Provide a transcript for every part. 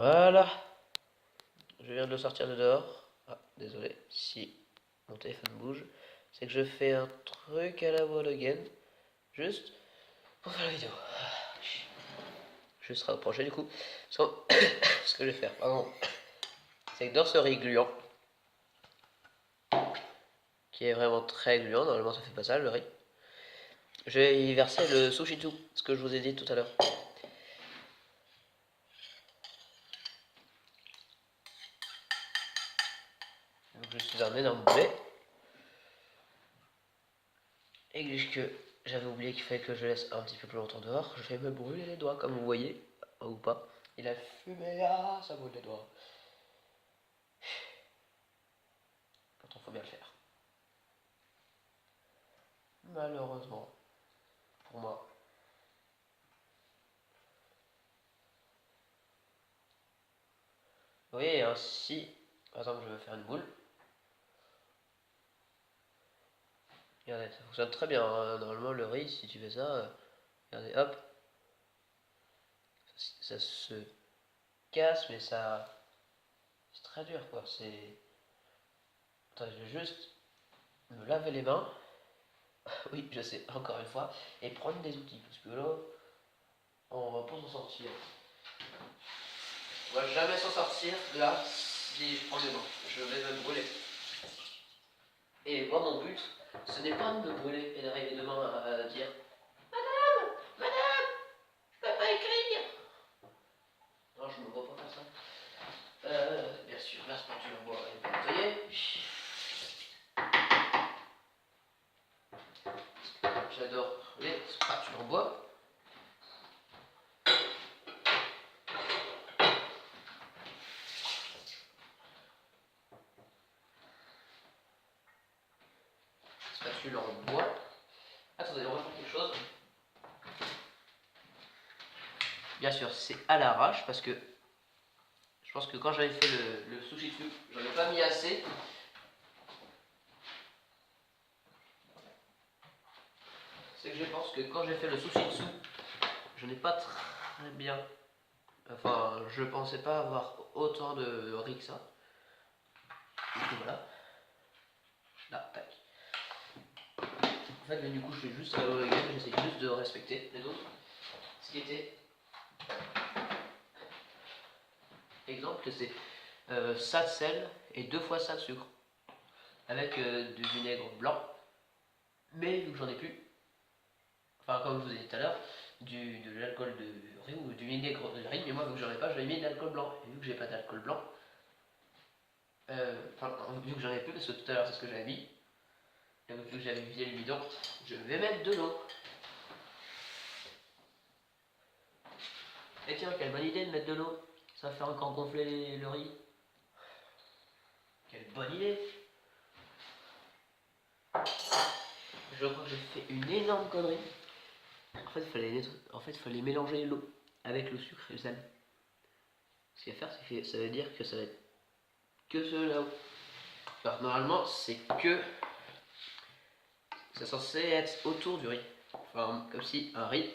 Voilà, je viens de le sortir de dehors. Ah, désolé, si mon téléphone bouge, c'est que je fais un truc à la wall again, juste pour faire la vidéo. Je serai au prochain du coup. Ce que je vais faire, pardon, c'est que dans ce riz gluant, qui est vraiment très gluant, normalement ça fait pas ça le riz, je vais y verser le sushitu, ce que je vous ai dit tout à l'heure. Donc je suis un énorme boulet. Et que j'avais oublié qu'il fallait que je laisse un petit peu plus longtemps dehors, je vais me brûler les doigts comme vous voyez, ou pas. Il a fumé, ah, ça brûle les doigts. Pourtant faut bien le faire. Malheureusement, pour moi. Vous voyez, hein, si par exemple je veux faire une boule, regardez, ça fonctionne très bien, hein. Normalement le riz, si tu fais ça, regardez, hop, ça se casse, mais ça, c'est très dur quoi, c'est... Attends, je vais juste me laver les mains, oui, je sais, encore une fois, et prendre des outils, parce que là, on va pas s'en sortir. On va jamais s'en sortir là si je prends des mains. Je vais me brûler. Et moi, mon but, ce n'est pas de me brûler et d'arriver demain à dire Madame, Madame, je peux pas écrire. Non, je ne me vois pas faire ça. Bien sûr, la spatule en bois est bien nettoyée. J'adore les spatules en bois. Spatule en bois. Attendez, on va faire quelque chose. Bien sûr, c'est à l'arrache parce que je pense que quand j'avais fait le sushi dessus, j'en ai pas mis assez. C'est que je pense que quand j'ai fait le sushi dessous, je n'ai pas très bien. Enfin, je pensais pas avoir autant de riz que ça. Du coup, voilà. Là, tac. En fait, du coup, je fais juste j'essaie juste de respecter les autres. Ce qui était. Exemple, c'est ça de sel et 2 fois ça de sucre. Avec du vinaigre blanc. Mais vu que j'en ai plus, enfin, comme je vous ai dit tout à l'heure, de l'alcool de riz ou du vinaigre de riz, mais moi, vu que j'en ai pas, je vais mis de l'alcool blanc. Et vu que j'ai pas d'alcool blanc, vu que j'en ai plus, parce que tout à l'heure c'est ce que j'avais mis, et vu que j'avais vidé le bidon, je vais mettre de l'eau. Et tiens, quelle bonne idée de mettre de l'eau. Ça va faire encore gonfler le riz. Quelle bonne idée. Je crois que j'ai fait une énorme connerie. En fait, il fallait mélanger l'eau avec le sucre et le sel. Ce qu'il va faire, c'est que ça veut dire que ça va être que ce là-haut. Alors, normalement, c'est que... C'est censé être autour du riz. Enfin, comme si un riz...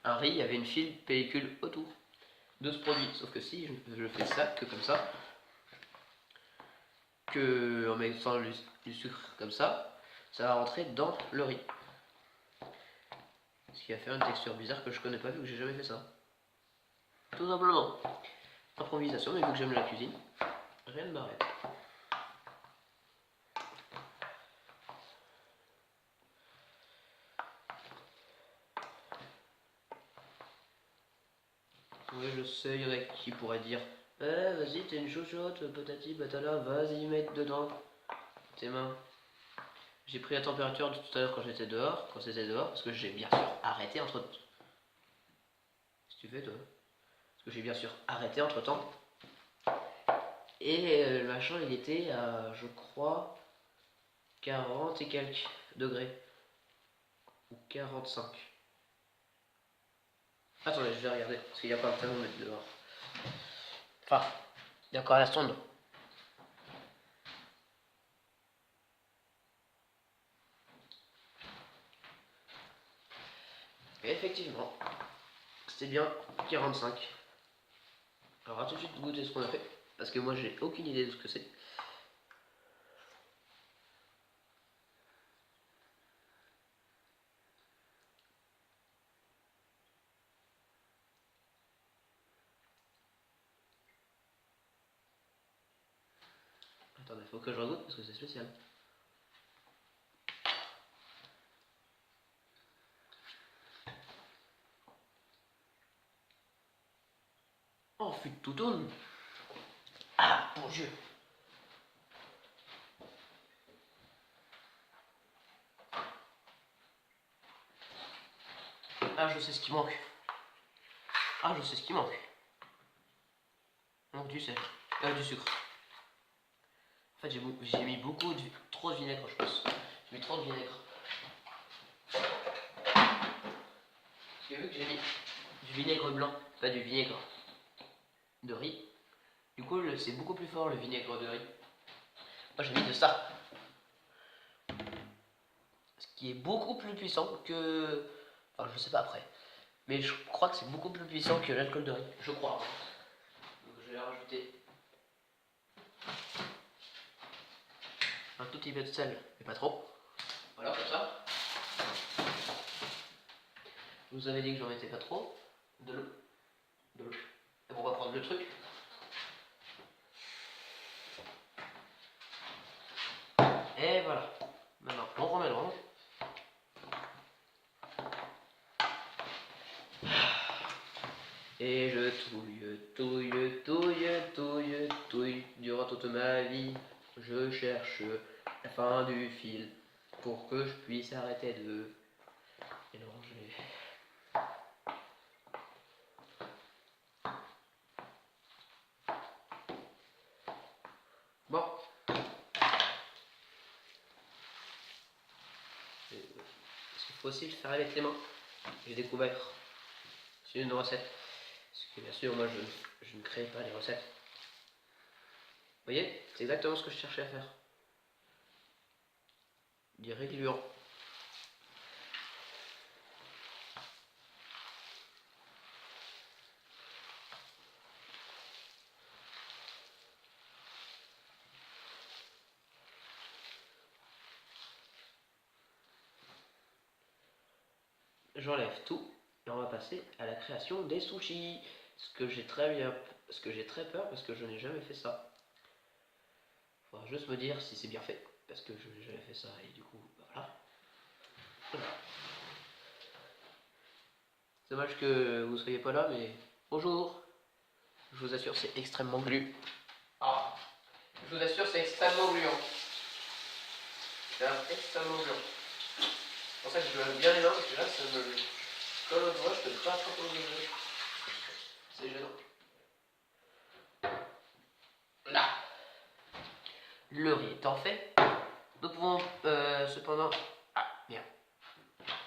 Un riz, il y avait une fine pellicule autour de ce produit. Sauf que si je fais ça, que comme ça, que en mettant du sucre comme ça va rentrer dans le riz. Ce qui va faire une texture bizarre que je connais pas vu que j'ai jamais fait ça. Tout simplement. Improvisation, mais vu que j'aime la cuisine, rien ne m'arrête. Oui, je sais, il y en a qui pourraient dire vas-y, t'es une chouchoute, patati patala, vas-y, mettre dedans tes mains. J'ai pris la température de tout à l'heure quand c'était dehors, parce que j'ai bien sûr arrêté entre... Qu'est-ce que tu fais, toi? Parce que j'ai bien sûr arrêté entre temps. Et le machin, il était à, je crois, 40 et quelques degrés. Ou 45. Attendez, je vais regarder, parce qu'il y a pas un thermomètre dehors. Enfin, il y a encore la sonde. Et effectivement, c'était bien 45. Alors, on va tout de suite goûter ce qu'on a fait, parce que moi j'ai aucune idée de ce que c'est. Attendez, faut que je regoute parce que c'est spécial. Oh, fut de toutoune. Ah, mon Dieu. Ah, je sais ce qui manque. Ah, je sais ce qui manque. Donc du sel. Du sucre. En fait, j'ai mis beaucoup trop de vinaigre, je pense. J'ai mis trop de vinaigre. Parce que vu que j'ai mis du vinaigre blanc, pas du vinaigre de riz, du coup, c'est beaucoup plus fort le vinaigre de riz. Moi, j'ai mis de ça. Ce qui est beaucoup plus puissant que... Enfin, je sais pas après. Mais je crois que c'est beaucoup plus puissant que l'alcool de riz. Je crois. Donc, je vais rajouter un tout petit peu de sel, mais pas trop. Voilà, comme ça. Je vous avais dit que j'en mettais pas trop. De l'eau. De l'eau. Et on va prendre le truc. Et voilà. Maintenant, on remélange. Et je touille. Durant toute ma vie, je cherche la fin du fil pour que je puisse arrêter de mélanger. Bon. Parce qu'il faut aussi le faire avec les mains. J'ai découvert. C'est une recette. Parce que bien sûr, moi, je ne crée pas les recettes. Vous voyez, c'est exactement ce que je cherchais à faire. Du régulier. J'enlève tout et on va passer à la création des sushis. Ce que j'ai très peur parce que je n'ai jamais fait ça. Il faudra juste me dire si c'est bien fait parce que je n'ai jamais fait ça et du coup, bah voilà. C'est dommage que vous soyez pas là, mais bonjour. Je vous assure, c'est extrêmement glu. Ah, je vous assure, c'est extrêmement gluant. C'est extrêmement gluant. C'est pour ça que je me lave bien les mains parce que là, ça me. Comme on voit, je peux pas attraper les mains. C'est gênant. Là. Le riz étant fait, nous pouvons cependant. Ah, bien.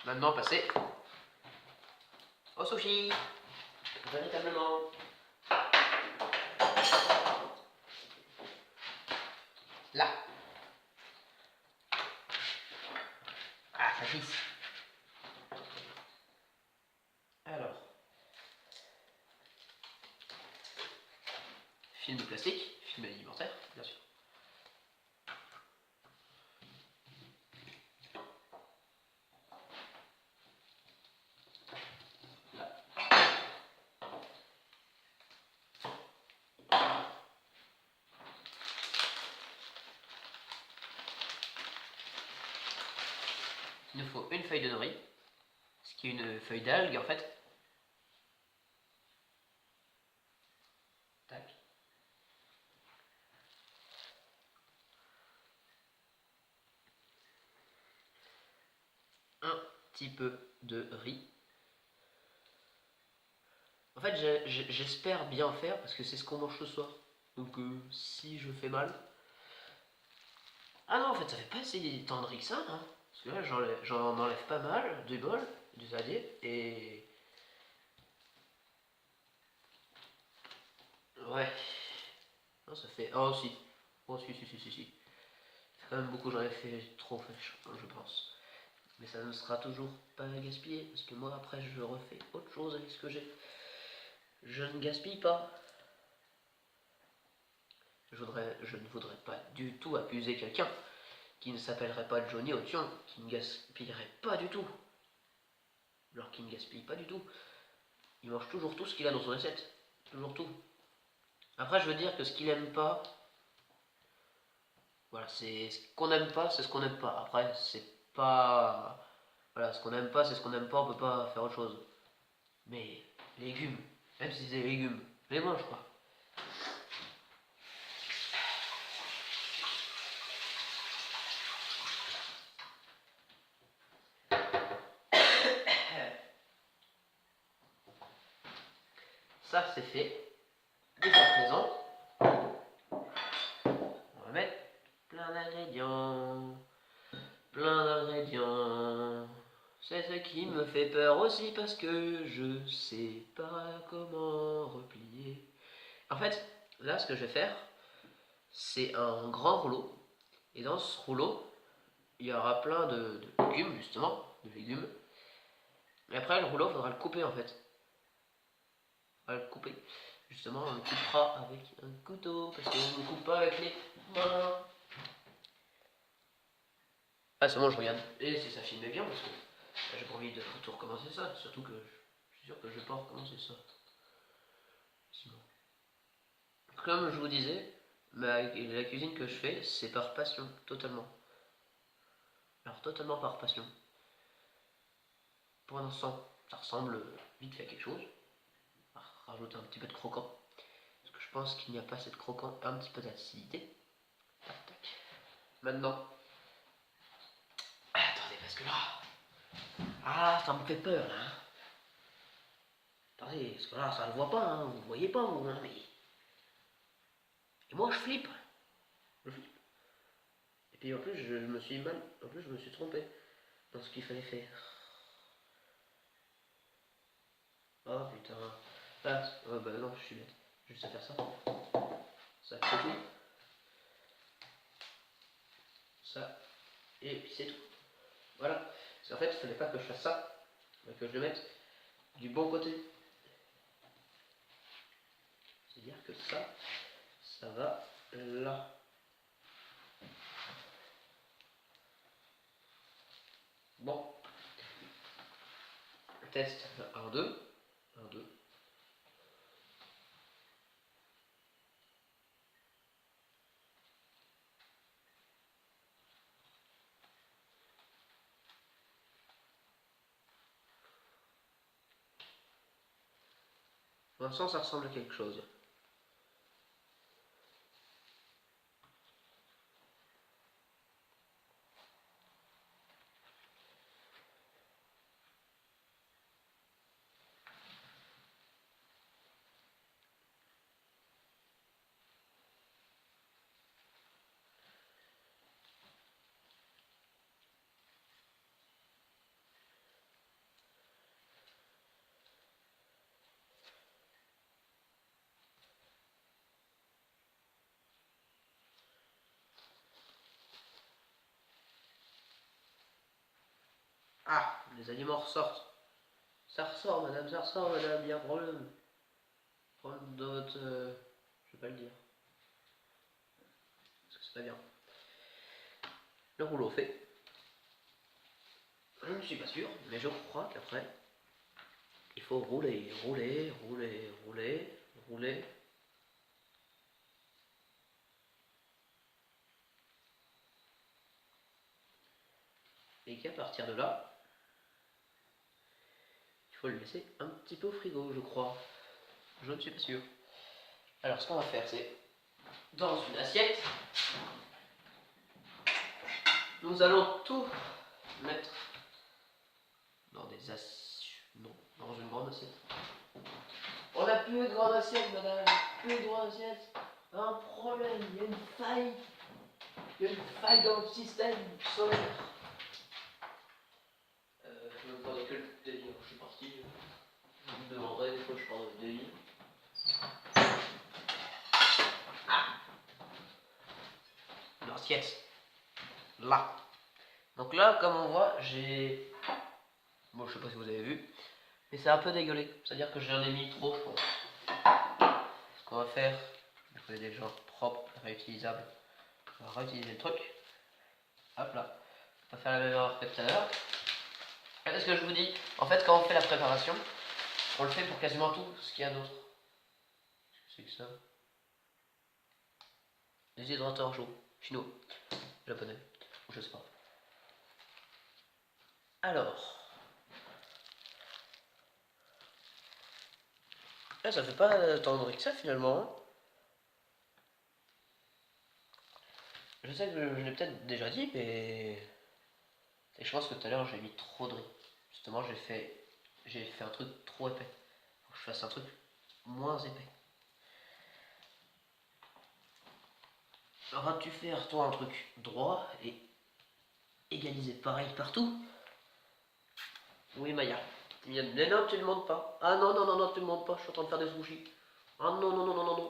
Maintenant passer au sushi. Véritablement. Là. Ah, ça glisse. Alors. Film plastique, film alimentaire, bien sûr. Il nous faut une feuille de nori, ce qui est une feuille d'algue en fait. Tac. Un petit peu de riz. En fait, j'espère bien faire parce que c'est ce qu'on mange ce soir. Donc si je fais mal... Ah non, en fait, ça fait pas si tant de riz que ça. Hein. Parce que là, j'en enlève pas mal, du bol, du saladier, et... Ouais. Non, ça fait... Oh, si. Oh, si. C'est quand même beaucoup, j'en ai fait trop, je pense. Mais ça ne sera toujours pas gaspillé, parce que moi, après, je refais autre chose avec ce que j'ai. Je ne gaspille pas. je ne voudrais pas du tout accuser quelqu'un qui ne s'appellerait pas Johnny Otion, qui ne gaspillerait pas du tout. Alors qu'il ne gaspille pas du tout. Il mange toujours tout ce qu'il a dans son assiette. Toujours tout. Après, je veux dire que ce qu'il aime pas, voilà, c'est ce qu'on aime pas, c'est ce qu'on aime pas. Après, c'est pas... Voilà, ce qu'on aime pas, c'est ce qu'on aime pas, on peut pas faire autre chose. Mais, légumes, même si c'est des légumes, je les mange quoi. Ça, c'est fait. Déjà présent. On va mettre plein d'ingrédients. Plein d'ingrédients. C'est ce qui me fait peur aussi parce que je sais pas comment replier. En fait, là, ce que je vais faire, c'est un grand rouleau. Et dans ce rouleau, il y aura plein de légumes, justement. De légumes. Et après, le rouleau, il faudra le couper en fait. On va le couper. Justement, on le coupera avec un couteau parce qu'on ne coupe pas avec les mains. Ah, c'est bon, je regarde. Et si ça filmait bien parce que j'ai pas envie de tout recommencer ça. Surtout que je suis sûr que je vais pas recommencer ça. Sinon. Comme je vous disais, la cuisine que je fais, c'est par passion, totalement. Alors, totalement par passion. Pour l'instant, ça ressemble vite fait à quelque chose. On va rajouter un petit peu de croquant. Parce que je pense qu'il n'y a pas assez de croquant, un petit peu d'acidité. Maintenant. Attendez, parce que là. Ah, ça me fait peur là. Attendez, parce que là, ça ne le voit pas, hein. Vous ne voyez pas, vous, hein, mais. Et moi, je flippe. Je flippe. Et puis en plus, je me suis trompé dans ce qu'il fallait faire. Oh putain. Ah, oh, bah non, je suis bête. Juste à faire ça. Ça, c'est tout. Ça. Et puis c'est tout. Voilà. Parce qu'en fait, il fallait pas que je fasse ça. Mais que je le mette du bon côté. C'est-à-dire que ça va là. Bon. Test 1, 2. 1, 2. Pour l'instant, ça ressemble à quelque chose. Ah, les aliments ressortent. Ça ressort, madame, il y a un problème. Problème de votre. Je vais pas le dire. Parce que c'est pas bien. Le rouleau fait. Je ne suis pas sûr, mais je crois qu'après, il faut rouler, rouler, rouler, rouler, rouler. Et qu'à partir de là, il faut le laisser un petit peu au frigo, je crois. Je ne suis pas sûr. Alors, ce qu'on va faire, c'est dans une assiette, nous allons tout mettre dans des assiettes. Non, dans une grande assiette. On n'a plus de grande assiette, madame. Plus de grande assiette. Un problème, il y a une faille. Il y a une faille dans le système solaire. Je me parlais que le délire, je suis parti. Vous me demanderez des fois je parle de délire. L'assiette. Là. Donc là, comme on voit, j'ai... Bon, je sais pas si vous avez vu, mais c'est un peu dégueulé. C'est-à-dire que j'en ai mis trop, je pense. Ce qu'on va faire, je vais déjà propre réutilisable. On va réutiliser le truc. Hop là. On va faire la même erreur que tout à l'heure. Qu'est-ce que je vous dis? En fait, quand on fait la préparation, on le fait pour quasiment tout ce qu'il y a d'autre. C'est que ça. Des hydrateurs chauds, chinois, japonais, ou je sais pas. Alors. Là, ça fait pas tant de bruit que ça finalement. Hein. Je sais que je l'ai peut-être déjà dit, mais. Et je pense que tout à l'heure j'ai mis trop de riz. Justement, j'ai fait un truc trop épais. Faut que je fasse un truc moins épais. Alors, vas-tu faire toi un truc droit et égalisé pareil partout? Oui, Maya. Mais non, tu ne montes pas. Ah non, non, non, non, tu ne montes pas. Je suis en train de faire des sushis. Ah non, non, non, non, non, non.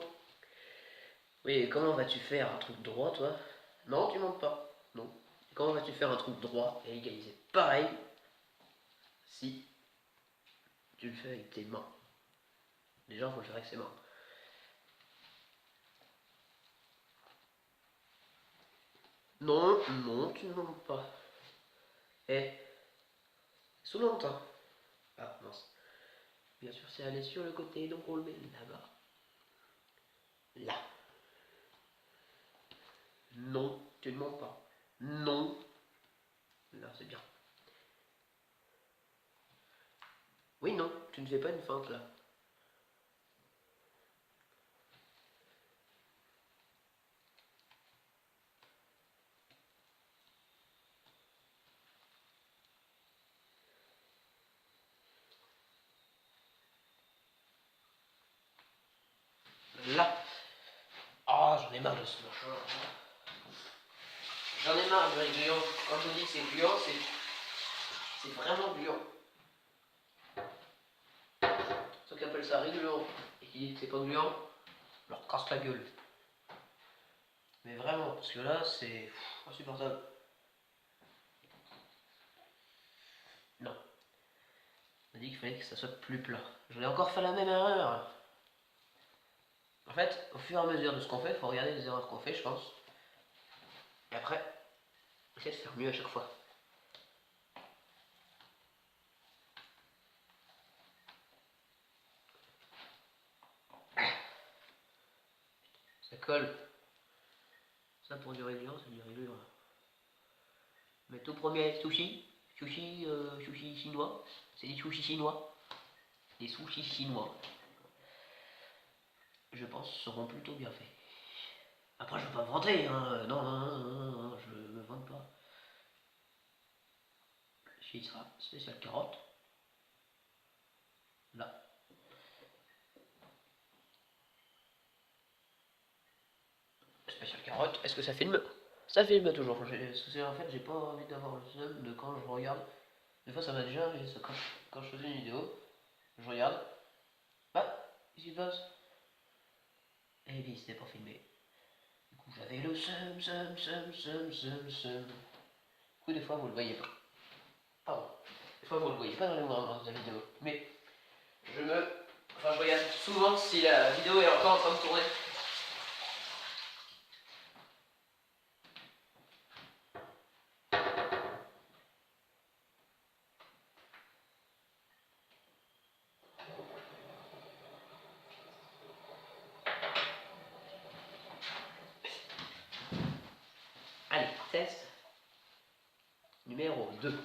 Oui, et comment vas-tu faire un truc droit, toi? Non, tu montes pas. Non. Et comment vas-tu faire un truc droit et égalisé pareil si tu le fais avec tes mains? Déjà, il faut le faire avec ses mains. Non, non, tu ne montes pas. Eh, sous longtemps. Ah, mince. Bien sûr, c'est aller sur le côté, donc on le met là-bas. Là. Non, tu ne montes pas. Non. Là, c'est bien. Oui, non, tu ne fais pas une feinte là. Là. Ah, j'en ai marre de ce machin. J'en ai marre du riz gluant. Quand je vous dis que c'est gluant, c'est vraiment gluant. Ceux qui appellent ça riz gluant et qui disent que c'est pas gluant, leur casse la gueule. Mais vraiment, parce que là, c'est insupportable. Non. On a dit qu'il fallait que ça soit plus plat. J'en ai encore fait la même erreur. En fait, au fur et à mesure de ce qu'on fait, il faut regarder les erreurs qu'on fait, je pense. Et après, essayer de faire mieux à chaque fois. Ça colle. Ça pour du réglure, c'est du réglure. Mais tout premier sushi, sushi chinois, c'est des sushis chinois. Les sushis chinois, je pense, seront plutôt bien faits. Après, je ne veux pas me vanter, hein. Non, non, non, non, non, je me vante pas. Chez Isra, spécial carotte. Là. Spécial carotte, est-ce que ça filme? Ça filme toujours. En fait, j'ai pas envie d'avoir le seum de quand je regarde. Des fois, ça m'a déjà arrivé ça. Quand je faisais une vidéo, je regarde. Ah, qu'est-ce qui se passe? Et puis, c'était pas filmé. Du coup, j'avais le seum. Du coup, des fois, vous le voyez pas. Pardon. Des fois, vous le voyez pas dans les moments de la vidéo. Mais je regarde souvent si la vidéo est encore en train de tourner. Allez, test numéro 2.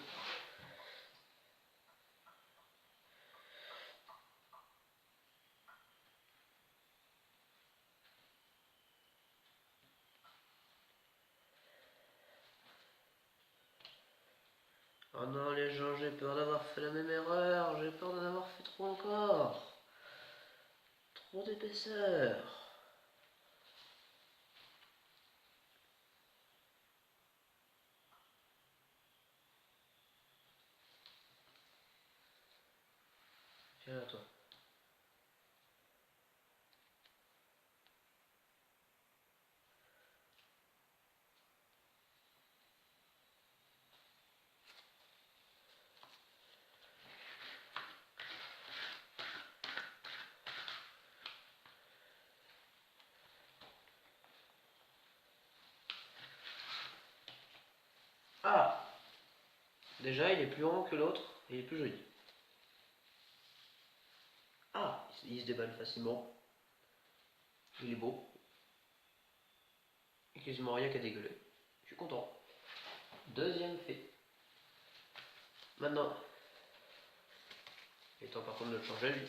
Oh non les gens, j'ai peur d'avoir fait la même erreur, j'ai peur d'en avoir fait trop encore. Trop d'épaisseur. Tiens à toi. Déjà, il est plus rond que l'autre et il est plus joli. Ah, il se déballe facilement. Il est beau. Il n'y a quasiment rien qu'à dégueuler. Je suis content. Deuxième fait. Maintenant, il est temps par contre de le changer lui.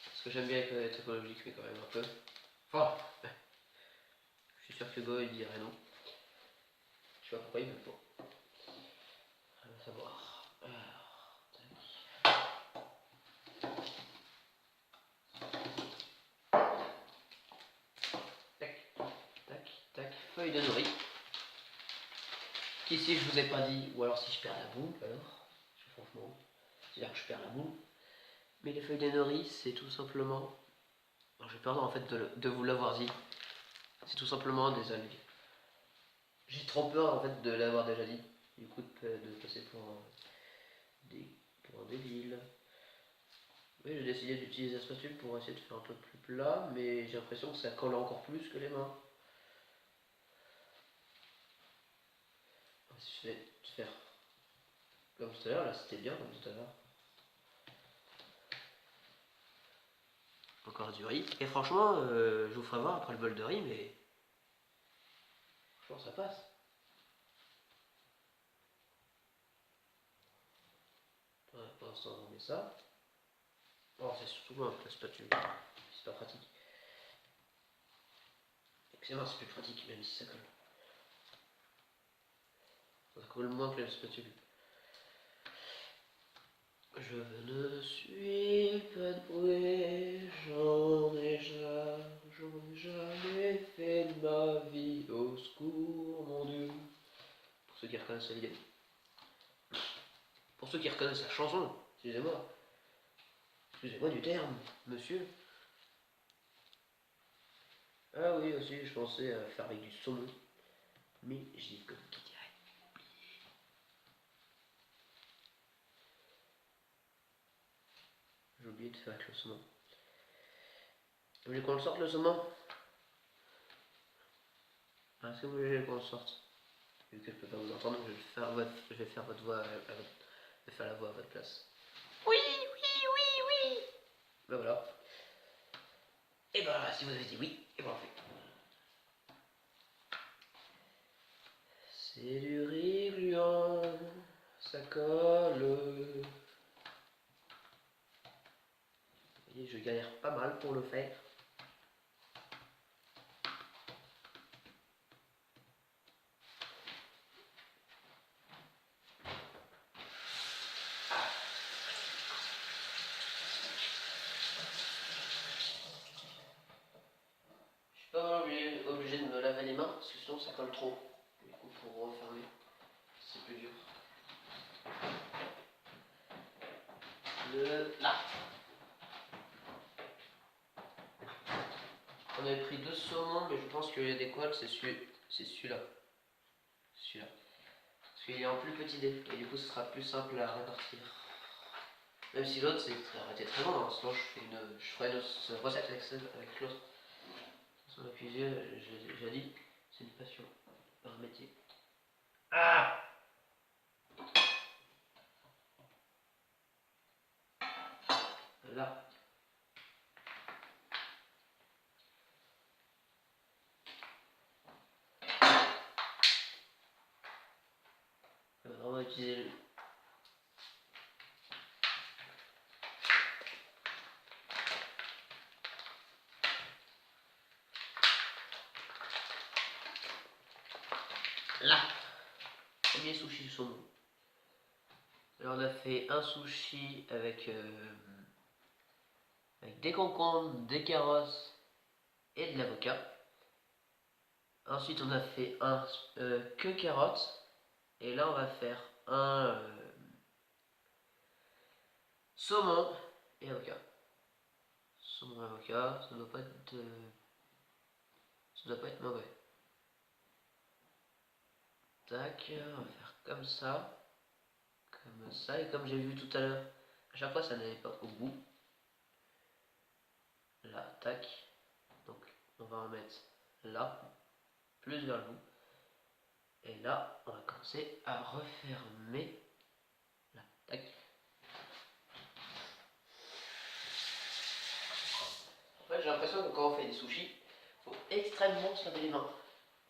Parce que j'aime bien être écologique, mais quand même un peu. Enfin, je suis sûr que Go il dirait non. Je sais pas pourquoi il veut pas. On va savoir. Alors, tac, tac, tac, feuille de nori. Qu'ici je vous ai pas dit, ou alors si je perds la boule, alors, franchement, c'est-à-dire que je perds la boule. Mais les feuilles de nori, c'est tout simplement. Alors j'ai peur en fait de vous l'avoir dit. C'est tout simplement des algues. J'ai trop peur en fait de l'avoir déjà dit. Du coup de passer pour un débile. Oui, j'ai décidé d'utiliser la spatule pour essayer de faire un peu plus plat, mais j'ai l'impression que ça colle encore plus que les mains. Si je vais faire comme tout à l'heure, là c'était bien comme tout à l'heure. Encore du riz. Et franchement, je vous ferai voir après le bol de riz, mais franchement ça passe. Ouais, pour l'instant on met ça. Oh, c'est surtout loin avec la spatule. C'est pas pratique. Excellent, c'est plus pratique même si ça colle. Ça colle moins que la spatule. Je ne suis pas doué, j'en ai jamais fait de ma vie, au secours mon Dieu. Pour ceux qui reconnaissent la vidéo. Pour ceux qui reconnaissent la chanson, excusez-moi du terme, monsieur. Ah oui aussi, je pensais à faire avec du saumon, mais je dis comme qui dirait. J'ai oublié de faire avec le saumon. Vous voulez qu'on le sorte le saumon? Est-ce que vous voulez qu'on le sorte? Vu que je peux pas vous entendre, je vais faire votre voix je vais faire la voix à votre place. Oui, oui, oui, oui. Ben voilà. Et ben si vous avez dit oui, et ben on fait. C'est du riz gluant, ça colle. Vous voyez, je galère pas mal pour le faire. Je suis pas obligé de me laver les mains, parce que sinon ça colle trop. Du coup, pour refermer, c'est plus dur. Là. On avait pris 2 saumons, mais je pense qu'il y a des cols, c'est celui-là. Celui-là. Parce qu'il est en plus petit dé, et du coup ce sera plus simple à répartir. Même si l'autre aurait été très bon, hein. Sinon je ferai une recette avec l'autre. Sur la cuisine, j'ai dit, c'est une passion, un métier. Ah! Là. On va utiliser le... Là. Premier sushi saumon. Alors on a fait un sushi avec des concombres, des carottes et de l'avocat. Ensuite on a fait un que carottes. Et là on va faire un saumon et avocat. Saumon et avocat, ça doit pas être mauvais. Tac, on va faire comme ça. Comme ça, et comme j'ai vu tout à l'heure, à chaque fois ça n'allait pas au bout. Là, tac. Donc on va en mettre là, plus vers le bout. Et là, on va commencer à refermer. Là, tac. En fait, j'ai l'impression que quand on fait des sushis, il faut extrêmement se laver les mains.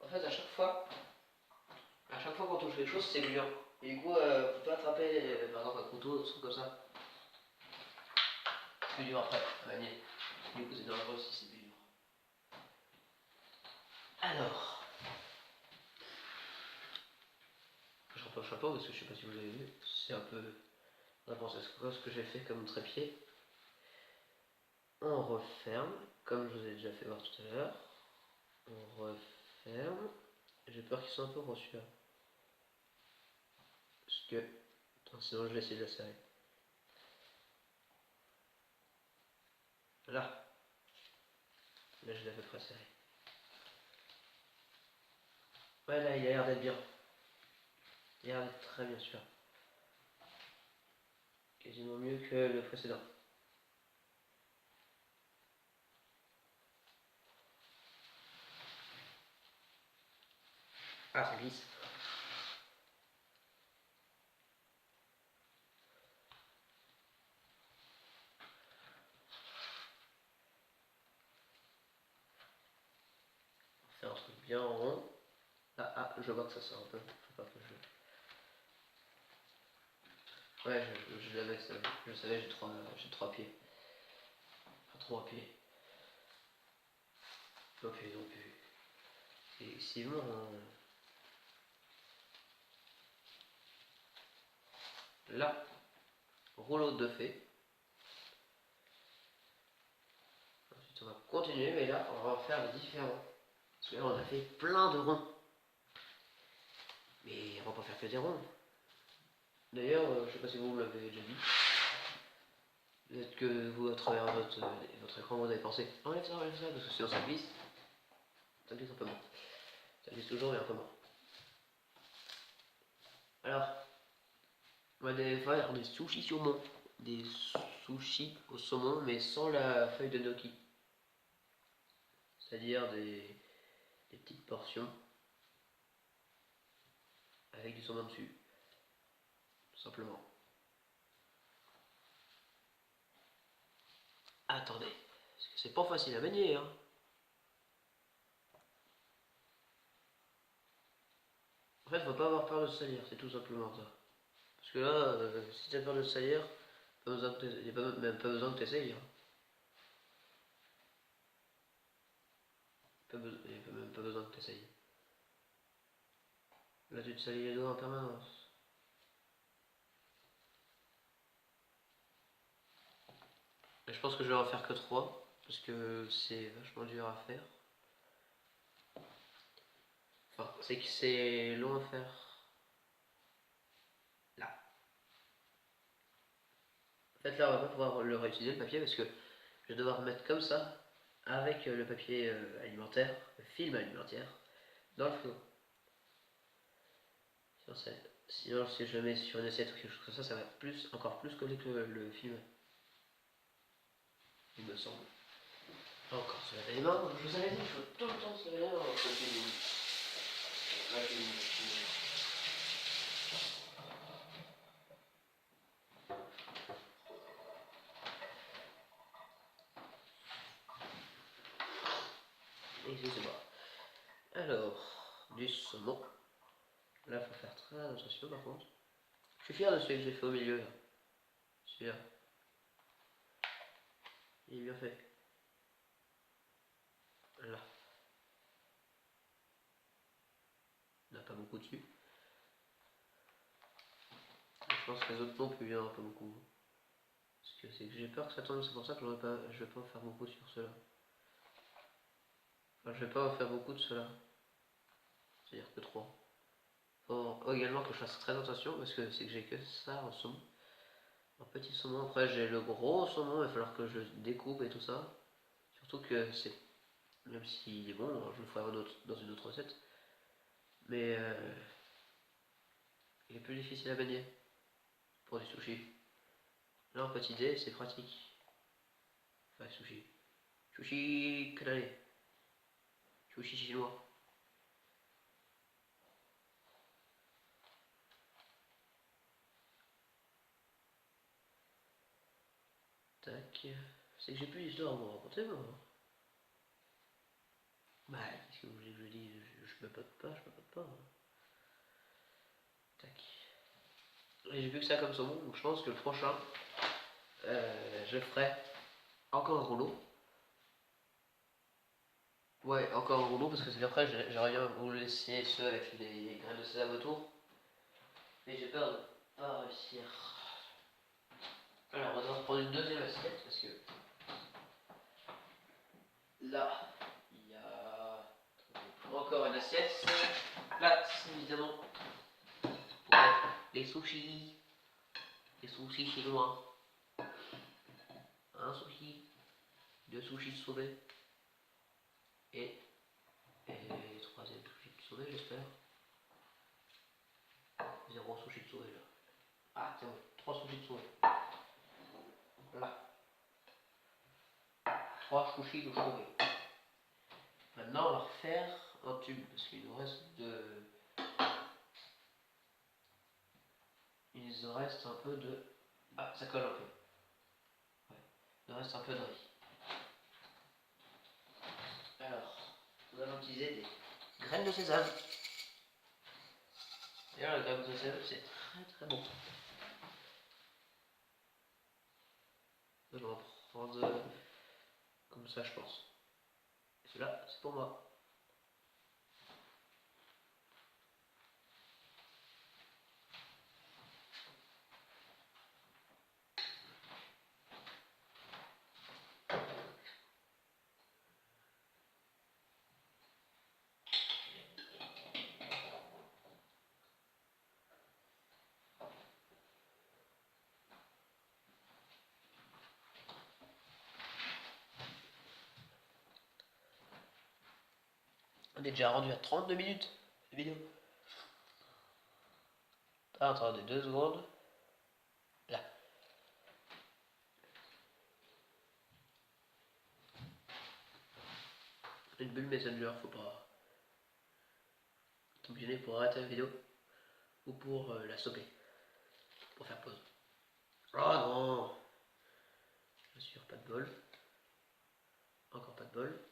En fait, à chaque fois qu'on touche quelque chose, c'est gluant. Et du coup, on peut pas attraper, par exemple, un couteau, des trucs comme ça. C'est plus dur après à manier. Du coup, c'est dangereux si c'est plus dur. Alors, je reprends le chapeau parce que je sais pas si vous avez vu, c'est un peu n'importe quoi ce que j'ai fait comme trépied. On referme, comme je vous ai déjà fait voir tout à l'heure. On referme. J'ai peur qu'ils soient un peu gros celui-là. Parce que. Attends, sinon je vais essayer de la serrer. Là. Là je l'ai à peu près serré. Ouais là il a l'air d'être bien. Il a l'air d'être très bien celui-là. Quasiment mieux que le précédent. Ah ça glisse. On va faire un truc bien rond. Ah, je vois que ça sort un peu. Faut pas que je... Ouais, je l'avais, ça. Je savais, j'ai trois pieds. Enfin, 3 pieds. Ok, donc. C'est bon. Là, rouleau de fée. Ensuite, on va continuer, mais là, on va en faire différents. Parce que là, on a fait plein de ronds. Mais on va pas faire que des ronds. D'ailleurs, je sais pas si vous me l'avez déjà dit. Peut-être que vous, à travers votre écran, vous avez pensé enlève ça, parce que sinon ça glisse. Ça glisse un peu moins. Ça glisse toujours, mais un peu moins. Alors, on va faire des sushis saumon. Des sushis au saumon, mais sans la feuille de gnocchi. C'est-à-dire des petites portions avec du saumon dessus. Tout simplement. Attendez, parce que c'est pas facile à manier, hein. En fait, faut pas avoir peur de se salir, c'est tout simplement ça. Parce que là, si t'as peur de te salir, il n'y a même pas besoin que tu essayes. Hein. Il n'y a même pas besoin que tu essayes. Là, tu te salis les doigts en permanence. Et je pense que je vais en faire que 3, parce que c'est vachement dur à faire. Enfin, c'est que c'est long à faire. Là. En fait, là, on va pas pouvoir le réutiliser, le papier, parce que je vais devoir mettre comme ça, avec le papier alimentaire, le film alimentaire, dans le frigo. Sinon, si je le mets sur une assiette ou quelque chose comme ça va encore plus coller que le film. Il me semble. Encore se laver les mains, je vous avais dit, il faut tout le temps se laver les mains. Excusez-moi. Alors, du saumon. Là, il faut faire très attention par contre. Je suis fier de celui que j'ai fait au milieu là. Celui-là. Il est bien fait. Là. Il n'y en a pas beaucoup dessus. Et je pense que les autres non plus, il n'y en a pas beaucoup. Parce que c'est que j'ai peur que ça tombe, c'est pour ça que je vais pas en faire beaucoup sur ceux-là. Enfin, je vais pas en faire beaucoup de ceux-là. C'est-à-dire que 3. Faut également que je fasse très attention parce que c'est que j'ai que ça en saumon. Un petit saumon, après j'ai le gros saumon, il va falloir que je découpe et tout ça. Surtout que c'est, même s'il est bon, je le ferai dans une autre recette. Mais il est plus difficile à manier pour des sushis. Là en petit dé c'est pratique. Enfin sushi. Sushi canadien. Sushi chinois. C'est que j'ai plus d'histoire à vous raconter, moi. Bah, qu'est-ce que vous voulez que je dise? Je me pote pas, je me pote pas. Tac. Et j'ai vu que ça comme saumon, donc je pense que le prochain, je ferai encore un rouleau. Ouais, encore un rouleau, parce que c'est qu'après, j'aurais bien vous laisser ceux avec les graines de sésame autour. Mais j'ai peur de pas réussir. Alors, on va devoir prendre une deuxième assiette, parce que là, il y a encore une assiette. Là, c'est évidemment pour les sushis. Les sushis chinois. Un sushi, deux sushis sauvés. Et troisième sushi de sauvé, j'espère. Zéro sushi de sauvé là. Ah, c'est bon, trois sushis de sauvé. Là. Trois sushis de sauvé. Maintenant, on va refaire un tube parce qu'il nous reste de. Il nous reste un peu de. Ah, ça colle un peu. Ouais. Il nous reste un peu de riz. Alors, nous allons utiliser des graines de sésame. D'ailleurs, les graines de sésame, c'est très très bon. Je vais en prendre comme ça, je pense. Et celui-là, c'est pour moi. On est déjà rendu à 32 minutes de vidéo. Ah, attendez 2 secondes. Là. Une bulle Messenger, faut pas t'imaginer pour arrêter la vidéo ou pour la stopper, pour faire pause. Oh non! Bien sûr, pas de bol. Encore pas de bol.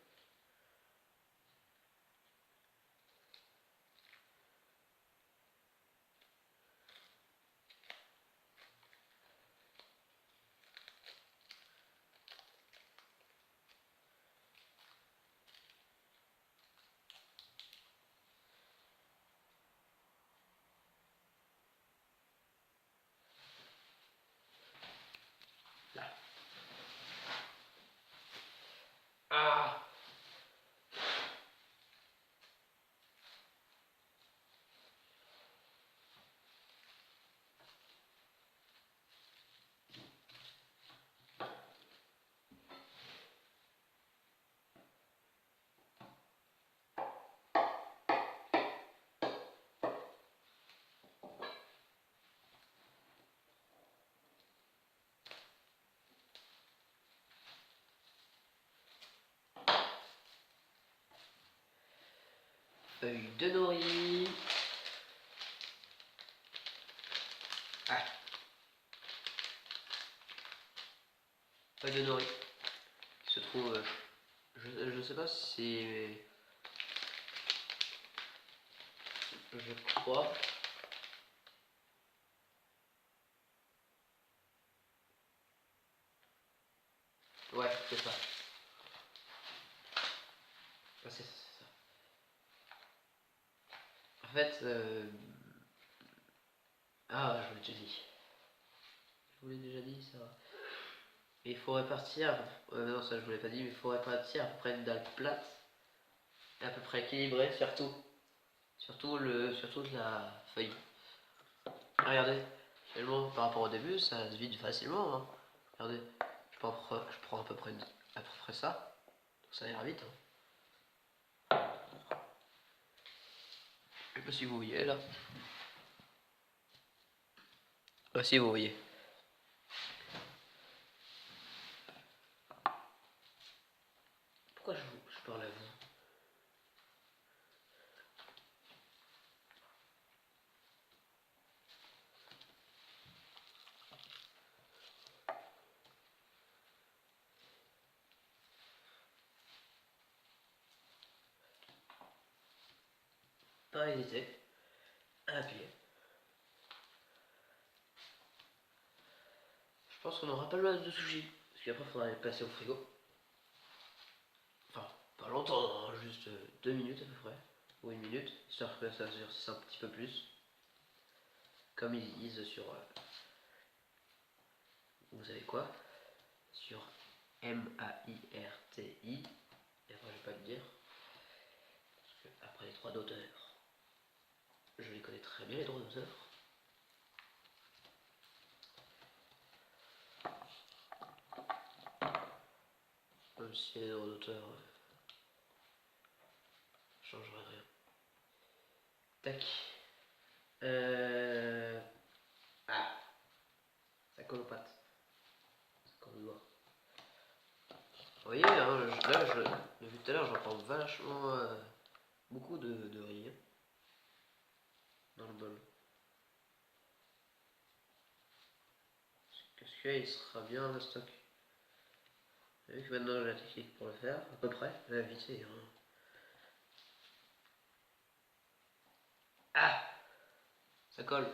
Là. Ah! Feuille de nori. Ah. Feuille de nori. Qui se trouve. Je sais pas si c'est. Je crois. Ouais, c'est ça. Ah, c'est ça. En fait. Ah, je vous l'ai déjà dit. Je vous l'ai déjà dit ça. Mais il faut répartir. Non, ça je vous l'ai pas dit, mais il faut répartir à peu près une dalle plate. Et à peu près équilibrée, surtout. Surtout de la feuille. Regardez, finalement par rapport au début, ça se vide facilement. Hein. Regardez, je prends à peu près ça. Donc ça ira vite. Hein. Je sais pas si vous voyez là. Ah si vous voyez. Pourquoi je parle à vous? pas hésiter à appuyer. Je pense qu'on aura pas le mal de sushis, parce qu'après il faudra les passer au frigo. Enfin, pas longtemps, hein, juste 2 minutes à peu près, ou 1 minute, histoire que ça durcisse un petit peu plus. Comme ils disent sur, vous savez quoi, sur MAIRTI, et après je vais pas le dire, parce que après les droits d'auteur, je les connais très bien les droits d'auteur. Même si les droits d'auteur changeraient rien. Tac. Ah, ça colle aux pattes. Ça colle aux doigts. Vous voyez, hein, là, depuis tout à l'heure, j'en prends vachement beaucoup de riz hein, dans le bol. Parce qu'il sera bien le stock. Vous vu que maintenant j'ai la technique pour le faire, à peu près, la vite hein. Ah, ça colle.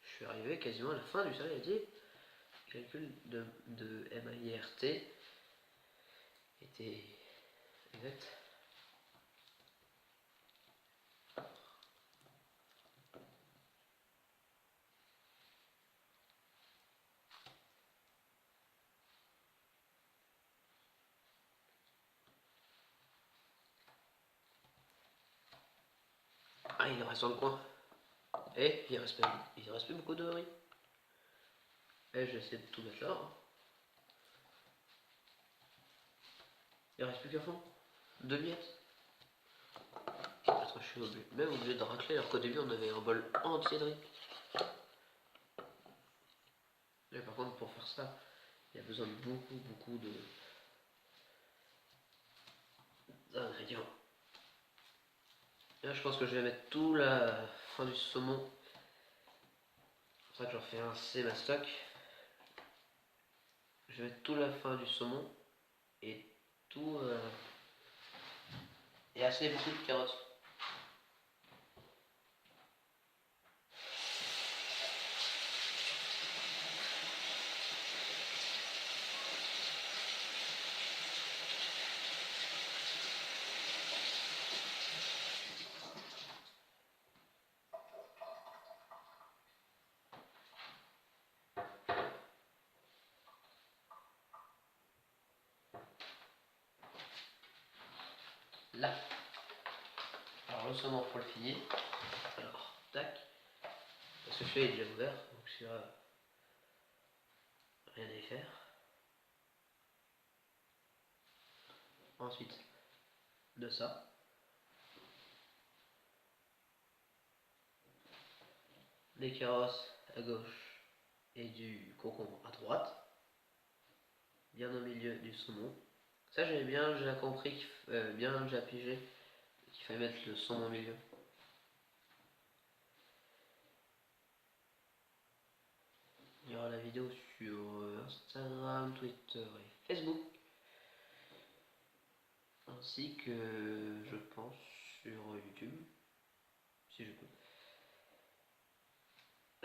Je suis arrivé quasiment à la fin du dit. Le calcul de MAIRT était exact. Ah, il en reste dans le coin. Et il reste plus beaucoup de riz. Et j'essaie de tout mettre là. Hein. Il reste plus qu'à fond. 2 miettes. Parce que je suis même obligé de racler alors qu'au début on avait un bol entier de riz. Et par contre pour faire ça, il y a besoin de beaucoup d'ingrédients. Là je pense que je vais mettre tout la fin du saumon. C'est pour ça que j'en fais un C ma stock. Je vais mettre tout la fin du saumon et tout et assez beaucoup de carottes. Là. Alors le saumon pour le finir. Alors, tac. Parce que celui-là est déjà ouvert, donc celui-là, rien à y faire. Ensuite, de ça. Des carottes à gauche et du concombre à droite. Bien au milieu du saumon. Ça j'ai bien, j'ai compris, bien j'ai pigé qu'il fallait mettre le saumon au milieu. Il y aura la vidéo sur Instagram, Twitter et Facebook. Ainsi que, je pense, sur YouTube. Si je peux.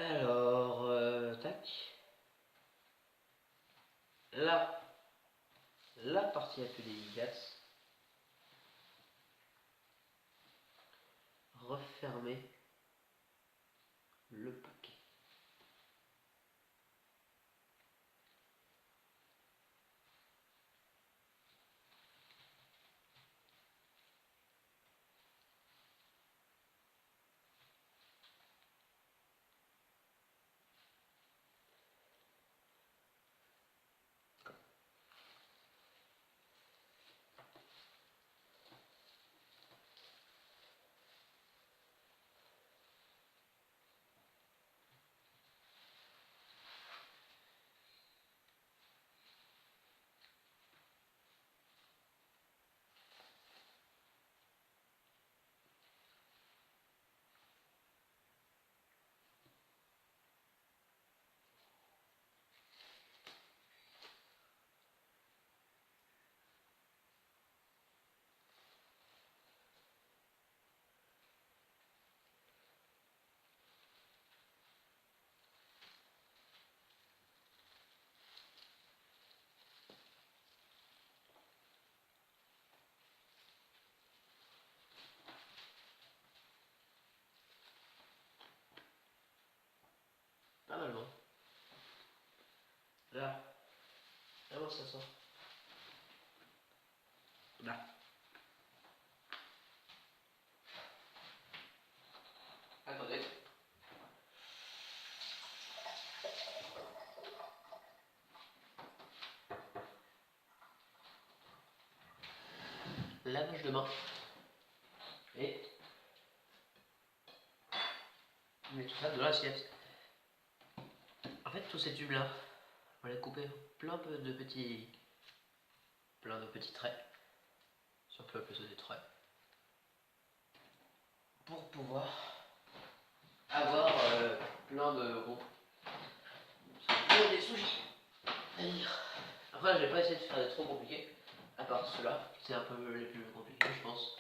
Alors, tac. Là, la partie la plus délicate. Refermer le paquet. Là. Comment ça sort? Là. Attendez. Lavage de main. Et on met tout ça dans l'assiette. En fait, tous ces tubes là, on va les couper plein de petits traits. Si on peut appeler ça des traits. Pour pouvoir avoir plein de ronds. Pour des sushis. Après, j'ai pas essayé de faire des trop compliqués. À part ceux-là, c'est un peu les plus compliqués, je pense.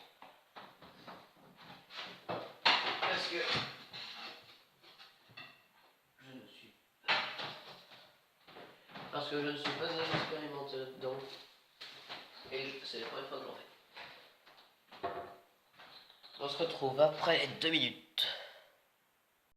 Parce que je ne suis pas un expérimenté là-dedans. Et c'est la première fois que j'en fais. On se retrouve après 2 minutes.